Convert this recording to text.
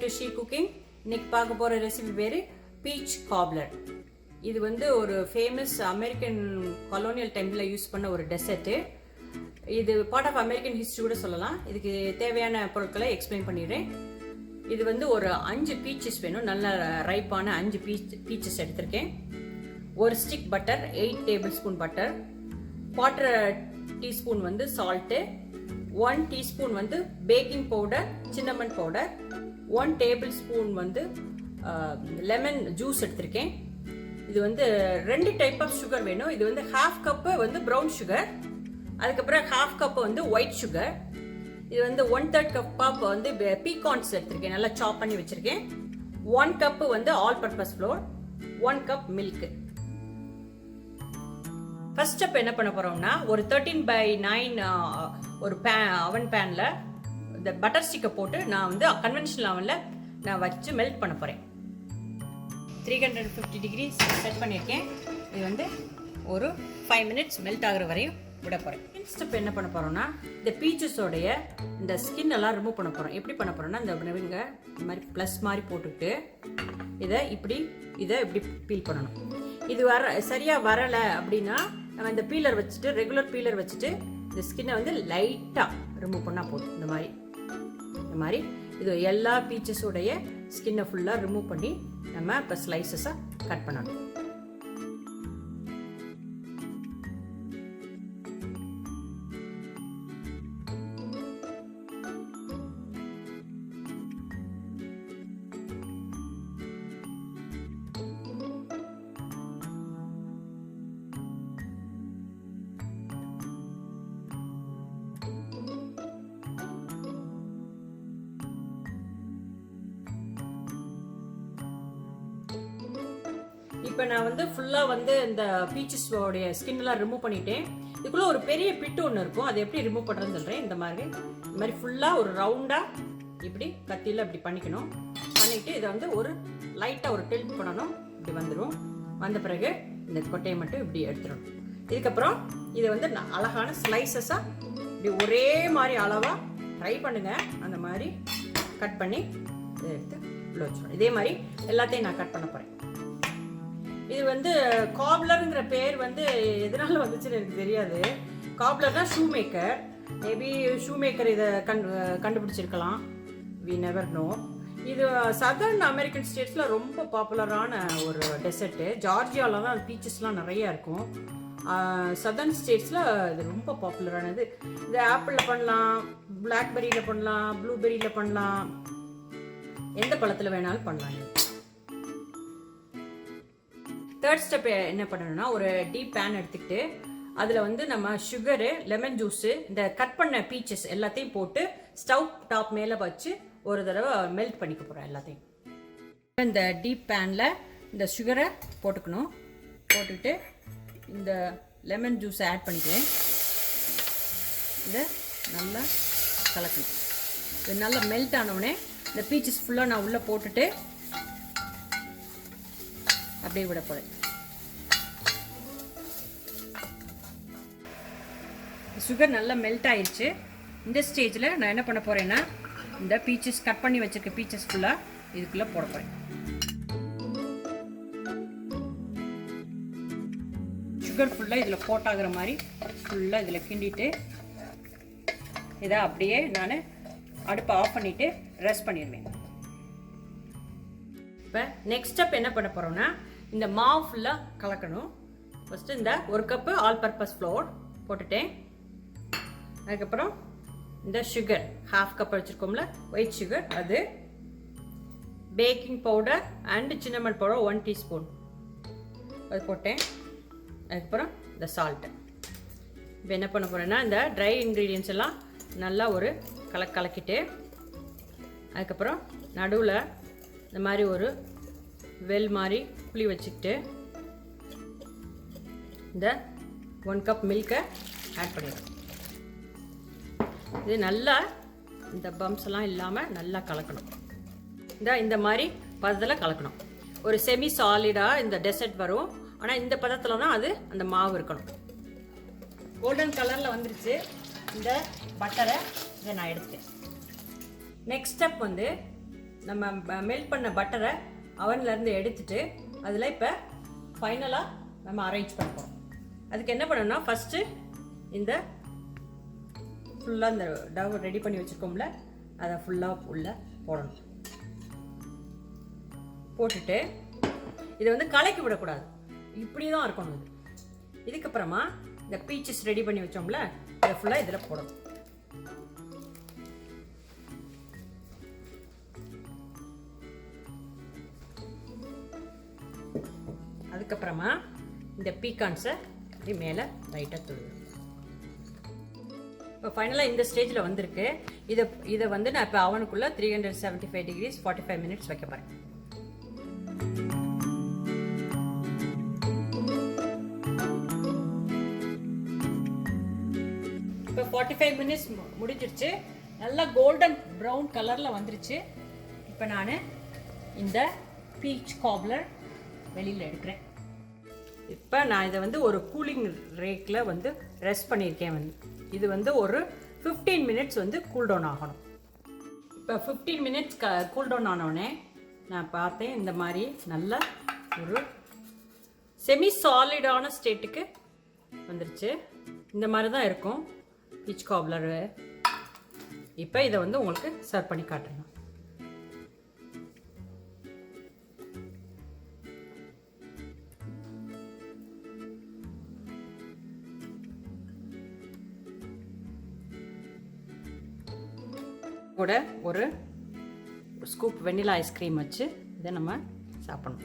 to SheCooking. இன்னைக்கு பார்க்க போற ரெசிபி பேரு Peach Cobbler. இது வந்து ஒரு ஃபேமஸ் அமெரிக்கன் கொலோனியல் டைம்ல யூஸ் பண்ண ஒரு டெசர்ட். இது பார்ட் ஆஃப் அமெரிக்கன் ஹிஸ்டரி கூட சொல்லலாம். இதுக்கு தேவையான பொருட்களை எக்ஸ்பிளைன் பண்ணிடுறேன். இது வந்து ஒரு 5 பீச்சஸ் வேணும். நல்ல ரைப்பான 5 பீச்சஸ் எடுத்திருக்கேன். ஒரு stick butter, 8 table spoon butter, 1/4 teaspoon வந்து சால்ட்டு, 1 டீஸ்பூன் வந்து baking powder, cinnamon powder, 1 table spoon வந்து லெமன் ஜூஸ் எடுத்திருக்கேன். இது வந்து 2 டைப் ஆஃப் சுகர் வேணும். இது வந்து 1/2 கப்பு வந்து ப்ரௌன் சுகர், அதுக்கப்புறம் 1/2 கப்பு வந்து ஒயிட் சுகர். இது வந்து 1/3 கப் வந்து பீகான்ஸ் எடுத்திருக்கேன், நல்லா சாப் பண்ணி வச்சிருக்கேன். 1 கப்பு வந்து all purpose floor, 1 cup milk. First step என்ன பண்ண போறோம்னா, ஒரு 13/9 ஒரு அவன் பேன்ல இந்த பட்டர் ஸ்டிக்கை போட்டு நான் வந்து கன்வென்ஷனல் அவன்ல நான் வச்சு மெல்ட் பண்ண போறேன். 350 டிகிரி செட் பண்ணியிருக்கேன். இது வந்து ஒரு 5 மினிட்ஸ் மெல்ட் ஆகுற வரையும் விட போறேன். நெக்ஸ்ட் ஸ்டெப் என்ன பண்ண போறோம்னா, இந்த பீச்சஸோடைய இந்த ஸ்கின் எல்லாம் ரிமூவ் பண்ண போறோம். எப்படி பண்ண போறோம்னா, இந்த மாதிரி ப்ளஸ் மாதிரி போட்டுக்கிட்டு இதை இப்படி பீல் பண்ணணும். இது சரியா வரல அப்படின்னா நம்ம இந்த பீலர் வச்சுட்டு, ரெகுலர் பீலர் வச்சுட்டு இந்த ஸ்கின்னை வந்து லைட்டா ரிமூவ் பண்ணா போதும். இந்த மாதிரி இது எல்லா பீச்சஸோடைய ஸ்கின்னை ஃபுல்லா ரிமூவ் பண்ணி நம்ம இப்போ ஸ்லைசஸா கட் பண்ணணும். இப்போ நான் வந்து ஃபுல்லா வந்து இந்த பீச்சஸோடைய ஸ்கின் எல்லாம் ரிமூவ் பண்ணிட்டேன். இதுக்குள்ள ஒரு பெரிய பிட்டு ஒன்று இருக்கும், அதை எப்படி ரிமூவ் பண்றதுன்னு சொல்றேன். இந்த மாதிரி ஃபுல்லா ஒரு ரவுண்டா இப்படி கத்தியில இப்படி பண்ணிக்கணும். பண்ணிட்டு இதை வந்து ஒரு லைட்டா ஒரு டில்ட் பண்ணணும். இப்படி வந்துடும். வந்த பிறகு இந்த கொட்டையை மட்டும் இப்படி எடுத்துடணும். இதுக்கப்புறம் இதை வந்து அழகான ஸ்லைசஸா இப்படி ஒரே மாதிரி அளவா ட்ரை பண்ணுங்க. அந்த மாதிரி கட் பண்ணி இதை எடுத்து உள்ள வச்சிடணும். இதே மாதிரி எல்லாத்தையும் நான் கட் பண்ண போறேன். இது வந்து காப்லர்ங்கிற பேர் வந்து எதனால வந்துச்சுன்னு எனக்கு தெரியாது. காப்லர்னா shoe maker. Maybe shoe maker இதை கண்டுபிடிச்சிருக்கலாம். We never know. இது சதர்ன் அமெரிக்கன் ஸ்டேட்ஸ்ல ரொம்ப பாப்புலரான ஒரு டெசர்ட். ஜார்ஜியால தான் பீச்சஸ்லாம் நிறைய இருக்கும். சதர்ன் ஸ்டேட்ஸ்ல இது ரொம்ப பாப்புலரானது. இது ஆப்பிளில் பண்ணலாம், பிளாக்பெரியில் பண்ணலாம், ப்ளூபெரியில் பண்ணலாம், எந்த பழத்தில் வேணாலும் பண்ணலாம். தேர்ட் ஸ்டெப் என்ன பண்ணணும்னா, ஒரு டீப் பேன் எடுத்துக்கிட்டு அதில் வந்து நம்ம சுகரு, லெமன் ஜூஸு, இந்த கட் பண்ண பீச்சஸ் எல்லாத்தையும் போட்டு ஸ்டவ் டாப் மேலே வச்சு ஒரு தடவை மெல்ட் பண்ணிக்க போகிறோம் எல்லாத்தையும். இந்த டீப் பேனில் இந்த சுகரை போட்டுக்கணும். போட்டுக்கிட்டு இந்த லெமன் ஜூஸை ஆட் பண்ணிக்குவேன். இதை நல்லா கலக்கணும். இது நல்லா மெல்ட் ஆனவுடனே இந்த பீச்சஸ் ஃபுல்லாக நான் உள்ளே போட்டுட்டு அப்படியே விட போறேன். சுகர் நல்லா மெல்ட் ஆயிடுச்சு. இந்த ஸ்டேஜில் நான் என்ன பண்ண போறேன்னா, இந்த பீச்சஸ் கட் பண்ணி வச்சிருக்க பீச்சஸ் ஃபுல்லா இதுக்குள்ள போட போறேன். சுகர் ஃபுல்லா இதில் போட்டாகிற மாதிரி ஃபுல்லா இதில் கிண்டிட்டு இதை அப்படியே நான் அடுப்பை ஆஃப் பண்ணிட்டு ரெஸ்ட் பண்ணிடுவேன். இப்போ நெக்ஸ்ட் ஸ்டெப் என்ன பண்ண போறோம்னா, இந்த மாவு ஃபுல்லாக கலக்கணும். ஃபர்ஸ்ட் இந்த 1 கப்பு ஆல் பர்பஸ் ஃப்ளோர் போட்டுட்டேன். அதுக்கப்புறம் இந்த சுகர் 1/2 கப் வச்சுருக்கோம்ல, ஒயிட் சுகர், அது baking powder and cinnamon powder 1 teaspoon அது போட்டேன். அதுக்கப்புறம் இந்த சால்ட்டு. இப்போ என்ன பண்ண போகிறேன்னா, இந்த ட்ரை இன்க்ரீடியன்ஸ் எல்லாம் நல்லா ஒரு கலக்கிட்டு, அதுக்கப்புறம் நடுவில் இந்த மாதிரி ஒரு வெல் மாதிரி புளி வச்சுக்கிட்டு இந்த 1 கப் மில்கை ஆட் பண்ணிடுறோம். இது நல்லா இந்த பம்ப்ஸ் எல்லாம் இல்லாமல் நல்லா கலக்கணும். இந்த மாதிரி பதத்தில் கலக்கணும். ஒரு செமி சாலிடாக இந்த டெசர்ட் வரும். ஆனால் இந்த பதத்தில் தான் அது அந்த மாவு இருக்கணும். கோல்டன் கலரில் வந்துருச்சு. இந்த பட்டரை இதை நான் எடுத்துட்டேன். நெக்ஸ்ட் ஸ்டெப் வந்து நம்ம மெல்ட் பண்ண பட்டரை அவன்லேருந்து எடுத்துட்டு அதில் இப்போ ஃபைனலாக நம்ம அரேஞ்ச் பண்ண போகிறோம். அதுக்கு என்ன பண்ணணும்னா ஃபஸ்ட்டு இந்த ஃபுல்லாக இந்த டவ் ரெடி பண்ணி வச்சுருக்கோம்ல அதை ஃபுல்லாக உள்ள போடணும். போட்டுட்டு இதை வந்து கலக்கி விடக்கூடாது, இப்படி தான் இருக்கணும். இதுக்கப்புறமா இந்த பீச்சஸ் ரெடி பண்ணி வச்சோம்ல இதை ஃபுல்லாக இதில் போடணும். அதுக்கப்புறமா இந்த பீக்கான்ஸை இப்படி மேலே லைட்டாக தூவி. இப்போ ஃபைனலாக இந்த ஸ்டேஜில் வந்திருக்கு. இதை வந்து நான் இப்போ அவனுக்குள்ளே 375 டிகிரிஸ் 45 மினிட்ஸ் வைக்க போகிறேன். இப்போ 45 மினிட்ஸ் முடிஞ்சிருச்சு. நல்லா கோல்டன் ப்ரௌன் கலரில் வந்துருச்சு. இப்போ நான் இந்த பீச் காப்லர் வெளியில் எடுக்கிறேன். இப்போ நான் இதை வந்து ஒரு கூலிங் ரேக்கில் வந்து ரெஸ்ட் பண்ணியிருக்கேன். இது வந்து ஒரு 15 மினிட்ஸ் வந்து கூல்டவுன் ஆகணும். இப்போ 15 மினிட்ஸ் கூல்டவுன் ஆனோடனே நான் பார்த்தேன், இந்த மாதிரி நல்ல ஒரு செமி சாலிடான ஸ்டேட்டுக்கு வந்துருச்சு. இந்த மாதிரி தான் இருக்கும் பீச் காப்லரு. இப்போ இதை வந்து உங்களுக்கு சர்வ் பண்ணி காட்டுறேன். கூட ஒரு ஸ்கூப் வெண்ணிலா ஐஸ்கிரீம் வச்சு இதை நம்ம சாப்பிடணும்.